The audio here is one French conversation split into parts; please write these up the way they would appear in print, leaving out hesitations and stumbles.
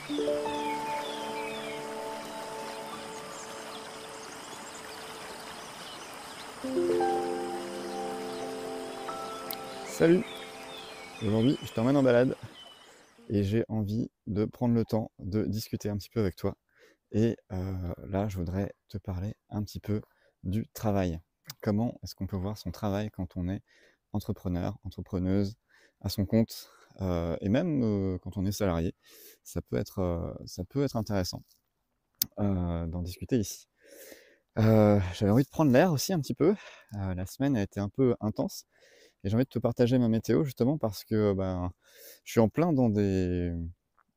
Salut! Aujourd'hui, je t'emmène en balade et j'ai envie de prendre le temps de discuter un petit peu avec toi. Et là, je voudrais te parler un petit peu du travail. Comment est-ce qu'on peut voir son travail quand on est entrepreneur, entrepreneuse, à son compte, et même quand on est salarié? Ça peut être intéressant d'en discuter ici. J'avais envie de prendre l'air aussi un petit peu. La semaine a été un peu intense. Et j'ai envie de te partager ma météo justement parce que ben, je suis en plein dans des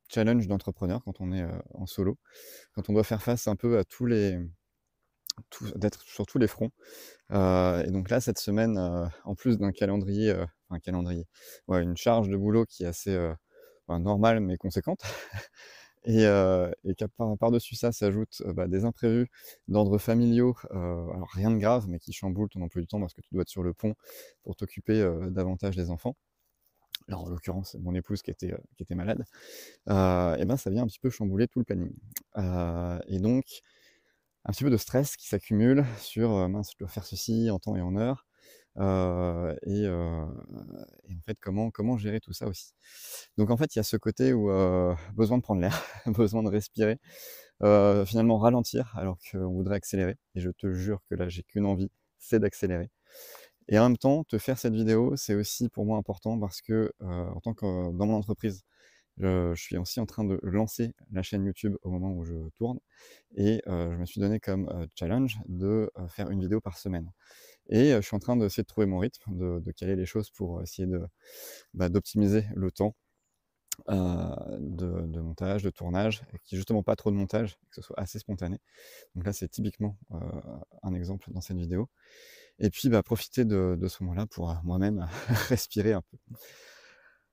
challenges d'entrepreneur quand on est en solo, quand on doit faire face un peu à d'être sur tous les fronts. Et donc là, cette semaine, en plus d'un calendrier, enfin calendrier, ouais, une charge de boulot qui est assez normale mais conséquente. Et par-dessus ça s'ajoutent bah, des imprévus d'ordre familiaux, alors rien de grave, mais qui chamboulent ton emploi du temps parce que tu dois être sur le pont pour t'occuper davantage des enfants. Alors en l'occurrence, mon épouse qui était malade, et ben ça vient un petit peu chambouler tout le planning. Et donc, un petit peu de stress qui s'accumule sur mince, je dois faire ceci en temps et en heure. Et en fait, comment gérer tout ça aussi. Donc en fait, il y a ce côté où besoin de prendre l'air, besoin de respirer, finalement ralentir alors qu'on voudrait accélérer. Et je te jure que là, j'ai qu'une envie, c'est d'accélérer. Et en même temps, te faire cette vidéo, c'est aussi pour moi important parce que en tant que dans mon entreprise, je suis aussi en train de lancer la chaîne YouTube au moment où je tourne. Et je me suis donné comme challenge de faire une vidéo par semaine. Et je suis en train d'essayer de trouver mon rythme, de caler les choses pour essayer d'optimiser le temps de montage, de tournage, et qu'il n'y ait justement pas trop de montage, que ce soit assez spontané. Donc là, c'est typiquement un exemple dans cette vidéo. Et puis, bah, profiter de ce moment-là pour moi-même respirer un peu.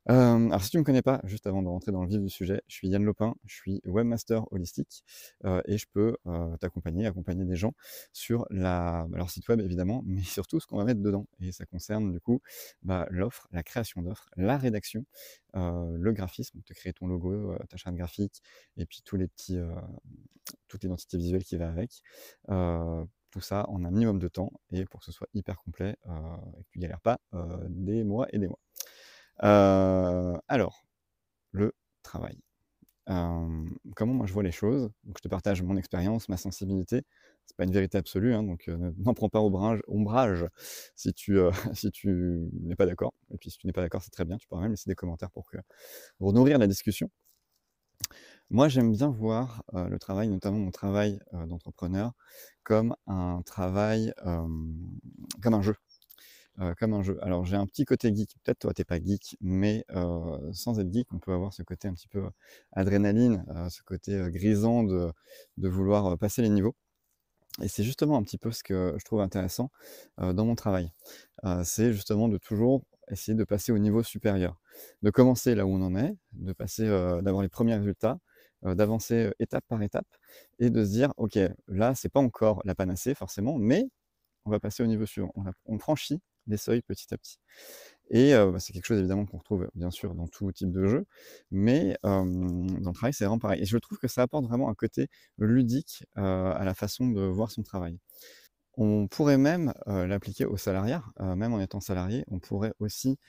Alors si tu me connais pas, juste avant de rentrer dans le vif du sujet, je suis Yann Lopin, je suis webmaster holistique, et je peux accompagner des gens sur leur site web évidemment, mais surtout ce qu'on va mettre dedans. Et ça concerne du coup bah, l'offre, la création d'offres, la rédaction, le graphisme, te créer ton logo, ta charte graphique, et puis toute l'identité visuelle qui va avec. Tout ça en un minimum de temps et pour que ce soit hyper complet et que tu galères pas des mois et des mois. Alors, le travail. Comment moi je vois les choses? Donc je te partage mon expérience, ma sensibilité. C'est pas une vérité absolue, hein, donc n'en prends pas ombrage si tu, si tu n'es pas d'accord. Et puis si tu n'es pas d'accord, c'est très bien, tu pourras même laisser des commentaires pour nourrir la discussion. Moi, j'aime bien voir le travail, notamment mon travail d'entrepreneur, comme un travail, comme un jeu. Comme un jeu. Alors j'ai un petit côté geek, peut-être toi t'es pas geek, mais sans être geek, on peut avoir ce côté un petit peu adrénaline, ce côté grisant de vouloir passer les niveaux. Et c'est justement un petit peu ce que je trouve intéressant dans mon travail. C'est justement de toujours essayer de passer au niveau supérieur, de commencer là où on en est, de passer, d'avoir les premiers résultats, d'avancer étape par étape et de se dire ok, là c'est pas encore la panacée forcément, mais on va passer au niveau suivant. On franchit les seuils petit à petit. Et bah, c'est quelque chose évidemment qu'on retrouve bien sûr dans tout type de jeu, mais dans le travail, c'est vraiment pareil. Et je trouve que ça apporte vraiment un côté ludique à la façon de voir son travail. On pourrait même l'appliquer au salariat, même en étant salarié, on pourrait aussi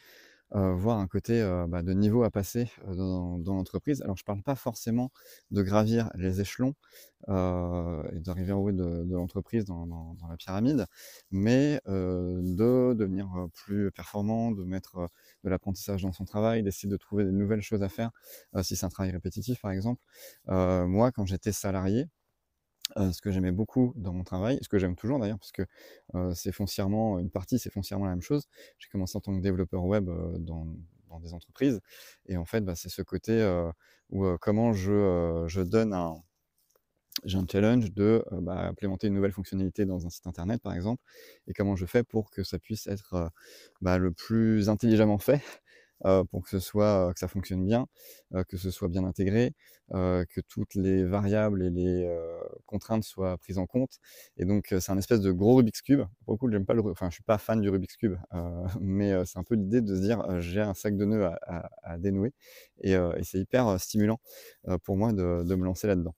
voir un côté bah, de niveau à passer dans l'entreprise. Alors je parle pas forcément de gravir les échelons et d'arriver en haut de l'entreprise dans la pyramide, mais de devenir plus performant, de mettre de l'apprentissage dans son travail, d'essayer de trouver des nouvelles choses à faire, si c'est un travail répétitif par exemple. Moi, quand j'étais salarié, ce que j'aimais beaucoup dans mon travail, ce que j'aime toujours d'ailleurs, parce que c'est foncièrement une partie, c'est foncièrement la même chose. J'ai commencé en tant que développeur web dans des entreprises, et en fait, bah, c'est ce côté où comment je donne j'ai un challenge de bah, implémenter une nouvelle fonctionnalité dans un site internet, par exemple, et comment je fais pour que ça puisse être bah, le plus intelligemment fait pour que ce soit, que ça fonctionne bien, que ce soit bien intégré, que toutes les variables et les, contraintes soient prises en compte et donc c'est un espèce de gros Rubik's cube. Pour le coup, j'aime pas le Ru enfin, je suis pas fan du Rubik's cube, mais c'est un peu l'idée de se dire, «J'ai un sac de nœuds à dénouer» et c'est hyper, stimulant, pour moi de me lancer là-dedans.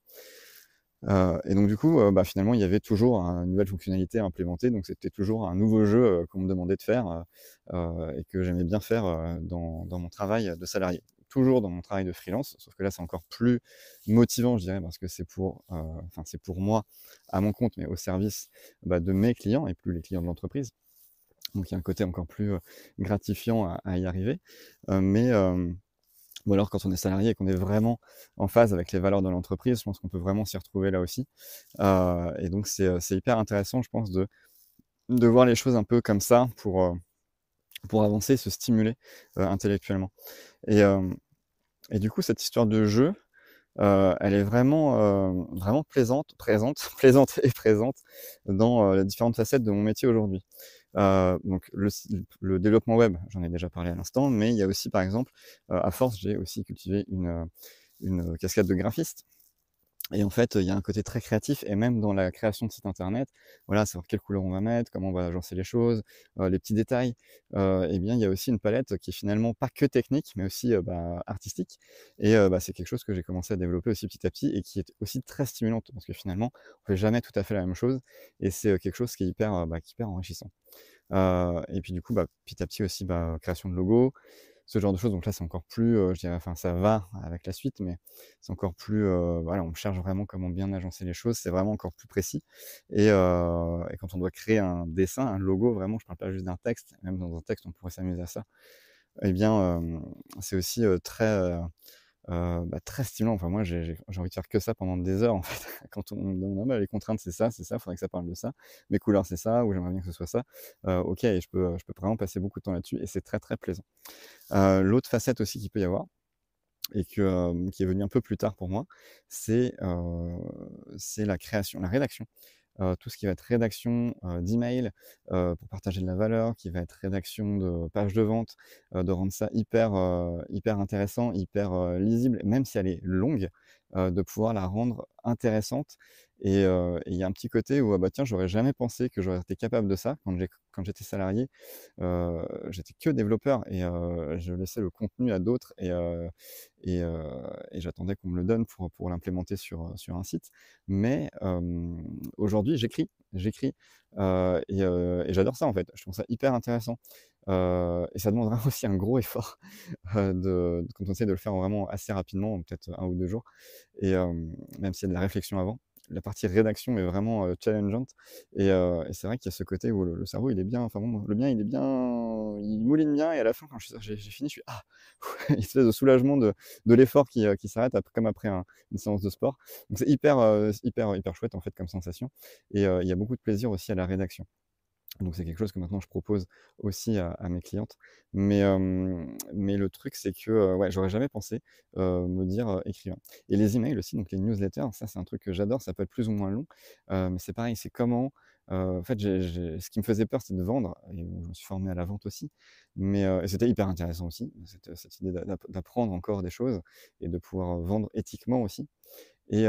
Et donc du coup, bah, finalement, il y avait toujours une nouvelle fonctionnalité à implémenter, donc c'était toujours un nouveau jeu, qu'on me demandait de faire, et que j'aimais bien faire, dans mon travail de salarié. Toujours dans mon travail de freelance, sauf que là, c'est encore plus motivant, je dirais, parce que c'est pour, enfin, c'est pour moi, à mon compte, mais au service, bah, de mes clients et plus les clients de l'entreprise. Donc il y a un côté encore plus, gratifiant à y arriver, mais ou alors quand on est salarié et qu'on est vraiment en phase avec les valeurs de l'entreprise, je pense qu'on peut vraiment s'y retrouver là aussi. Et donc c'est hyper intéressant, je pense, de voir les choses un peu comme ça pour avancer, se stimuler, intellectuellement. Et hem et du coup, cette histoire de jeu, elle est vraiment, vraiment présente plaisante et présente dans, les différentes facettes de mon métier aujourd'hui. Donc le développement web, j'en ai déjà parlé à l'instant, mais il y a aussi par exemple, à force, j'ai aussi cultivé une casquette de graphiste. Et en fait, il y a un côté très créatif et même dans la création de site internet, voilà, savoir quelle couleur on va mettre, comment on va agencer les choses, les petits détails. Et bien, il y a aussi une palette qui est finalement pas que technique, mais aussi, bah, artistique. Et bah, c'est quelque chose que j'ai commencé à développer aussi petit à petit et qui est aussi très stimulante parce que finalement, on fait jamais tout à fait la même chose et c'est, quelque chose qui est hyper, bah, qui est hyper enrichissant. Et puis du coup, bah, petit à petit aussi, bah, création de logos, ce genre de choses. Donc là, c'est encore plus, je dirais, enfin ça va avec la suite, mais c'est encore plus, voilà, on cherche vraiment comment bien agencer les choses, c'est vraiment encore plus précis et quand on doit créer un dessin, un logo, vraiment, je parle pas juste d'un texte, même dans un texte, on pourrait s'amuser à ça. Eh bien, c'est aussi, très, bah, très stimulant. Enfin moi, j'ai envie de faire que ça pendant des heures, en fait. Quand on me demande: «Ah bah, les contraintes, c'est ça, faudrait que ça parle de ça. Mes couleurs, c'est ça, ou j'aimerais bien que ce soit ça». OK et je peux vraiment passer beaucoup de temps là-dessus et c'est très, très plaisant. L'autre facette aussi qu'il peut y avoir et qui est venue un peu plus tard pour moi, c'est la création, la rédaction. Tout ce qui va être rédaction, d'emails, pour partager de la valeur, qui va être rédaction de pages de vente, de rendre ça hyper intéressant, hyper, lisible, même si elle est longue, de pouvoir la rendre intéressante et il y a un petit côté où, ah bah, tiens, j'aurais jamais pensé que j'aurais été capable de ça. Quand j'étais salarié, j'étais que développeur et je laissais le contenu à d'autres et j'attendais qu'on me le donne pour l'implémenter sur un site. Mais aujourd'hui, j'écris, et j'adore ça, en fait. Je trouve ça hyper intéressant, et ça demandera aussi un gros effort, quand on essaie de le faire vraiment assez rapidement, peut-être 1 ou 2 jours même s'il y a de la réflexion avant. La partie rédaction est vraiment, challengeante et c'est vrai qu'il y a ce côté où le cerveau, il est bien enfin bon, le mien, il est bien il mouline bien et à la fin, quand j'ai fini, je suis: «Ah!» une espèce de soulagement de l'effort qui s'arrête comme après une séance de sport. Donc c'est hyper chouette, en fait, comme sensation et il y a beaucoup de plaisir aussi à la rédaction. Donc c'est quelque chose que maintenant je propose aussi à mes clientes. Mais le truc, c'est que, ouais, j'aurais jamais pensé, me dire, écrivain. Et les emails aussi, donc les newsletters, ça c'est un truc que j'adore, ça peut être plus ou moins long, mais c'est pareil, c'est comment, en fait, ce qui me faisait peur, c'est de vendre et je me suis formé à la vente aussi, et c'était hyper intéressant aussi, cette idée d'apprendre encore des choses et de pouvoir, vendre éthiquement aussi. Et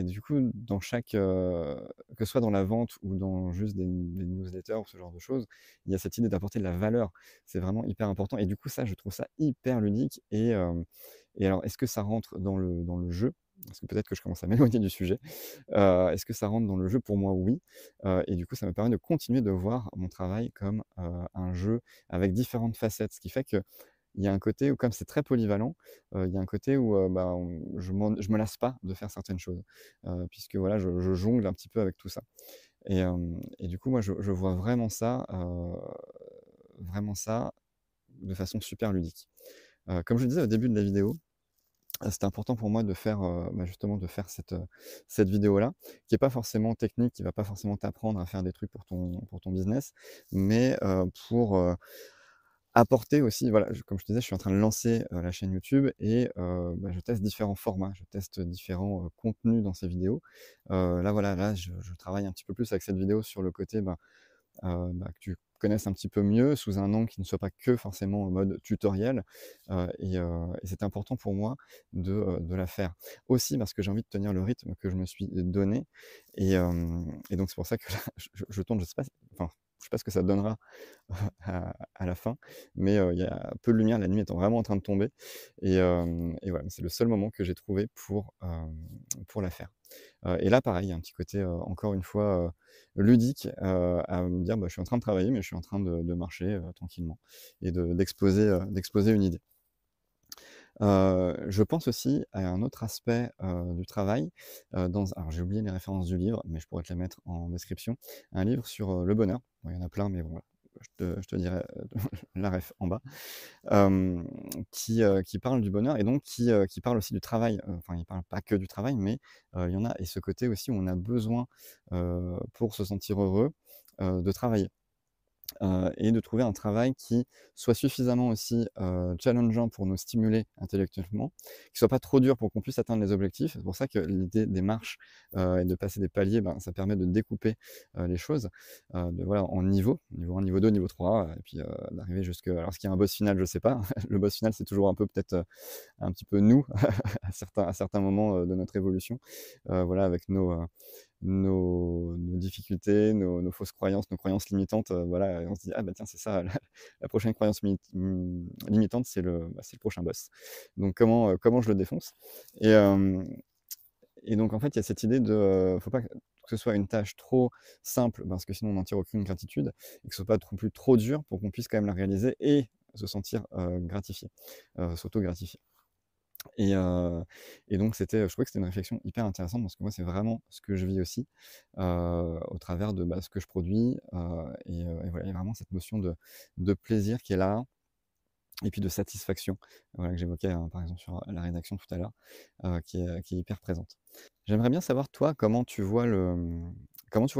du coup, dans chaque, que ce soit dans la vente ou dans juste des newsletters ou ce genre de choses, il y a cette idée d'apporter de la valeur. C'est vraiment hyper important et du coup, ça, je trouve ça hyper ludique et alors est-ce que ça rentre dans le jeu? Parce que peut-être que je commence à m'éloigner du sujet. Est-ce que ça rentre dans le jeu? Pour moi, oui, et du coup, ça me permet de continuer de voir mon travail comme, un jeu avec différentes facettes. Ce qui fait qu'il y a un côté où comme c'est très polyvalent, il y a un côté où, bah, je me lasse pas de faire certaines choses, puisque voilà, je jongle un petit peu avec tout ça et du coup, moi, je vois vraiment ça de façon super ludique. Comme je le disais au début de la vidéo, c'était important pour moi de faire, bah, justement de faire cette vidéo-là, qui est pas forcément technique, qui va pas forcément t'apprendre à faire des trucs pour ton business, mais pour, apporter aussi, voilà, comme je te disais, je suis en train de lancer, la chaîne YouTube et bah, je teste différents formats, je teste différents, contenus dans ces vidéos. Là, voilà, là, je travaille un petit peu plus avec cette vidéo sur le côté, bah, que tu reconnaisse un petit peu mieux sous un angle qui ne soit pas que forcément en mode tutoriel, et c'est important pour moi de la faire. Aussi parce que j'ai envie de tenir le rythme que je me suis donné et donc c'est pour ça que là, je tourne, je sais pas, enfin, je sais pas ce que ça donnera à la fin, mais il y a peu de lumière, la nuit étant vraiment en train de tomber et voilà, c'est le seul moment que j'ai trouvé pour la faire. Et là pareil, il y a un petit côté, encore une fois, ludique, à me dire: «Bah, je suis en train de travailler, mais je suis en train de marcher, tranquillement et d'exposer une idée». Je pense aussi à un autre aspect, du travail, alors j'ai oublié les références du livre, mais je pourrais te les mettre en description. Un livre sur, le bonheur. Bon, il y en a plein, mais bon, voilà, je te dirai, la ref en bas. Qui parle du bonheur et donc qui parle aussi du travail. Enfin, il parle pas que du travail, mais il y en a et ce côté aussi où on a besoin, pour se sentir heureux, de travailler. Et de trouver un travail qui soit suffisamment aussi, challengeant pour nous stimuler intellectuellement, qui soit pas trop dur pour qu'on puisse atteindre les objectifs. C'est pour ça que l'idée des marches, et de passer des paliers, ben, ça permet de découper, les choses, de voilà, en niveaux, niveau 1, niveau 2, niveau 3, et puis, d'arriver jusque alors est-ce qu'il y a un boss final? Je sais pas. Le boss final, c'est toujours un peu peut-être, un petit peu nous à certains moments, de notre évolution, voilà, avec nos difficultés, nos fausses croyances, nos croyances limitantes, voilà, et on se dit: «Ah bah tiens, c'est ça la prochaine croyance limitante, c'est le prochain boss». Donc comment je le défonce? Et et donc en fait, il y a cette idée de, faut pas que ce soit une tâche trop simple parce que sinon on n'en tire aucune gratitude et que ce soit pas non plus trop dur pour qu'on puisse quand même la réaliser et se sentir, gratifié, s'auto-gratifier. Et donc je trouvais que c'était une réflexion hyper intéressante parce que moi, c'est vraiment ce que je vis aussi, au travers de, bah, ce que je produis, et voilà, il y a vraiment cette notion de plaisir qui est là et puis de satisfaction, voilà, que j'évoquais, hein, par exemple sur la rédaction tout à l'heure, qui est hyper présente. J'aimerais bien savoir toi, comment tu vois le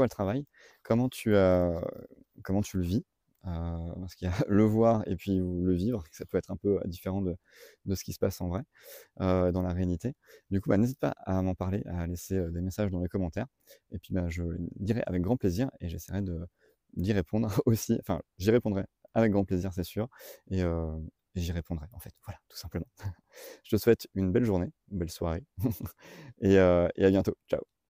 travail? Comment tu, heu, comment tu le vis? Parce qu'il y a le voir et puis le vivre, ça peut être un peu différent de ce qui se passe en vrai, dans la réalité. Du coup, bah, n'hésite pas à m'en parler, à laisser, des messages dans les commentaires et puis, bah, je dirai avec grand plaisir et j'essaierai d'y répondre aussi. Enfin, j'y répondrai avec grand plaisir, c'est sûr et j'y répondrai, en fait. Voilà, tout simplement. Je te souhaite une belle journée, une belle soirée et à bientôt. Ciao.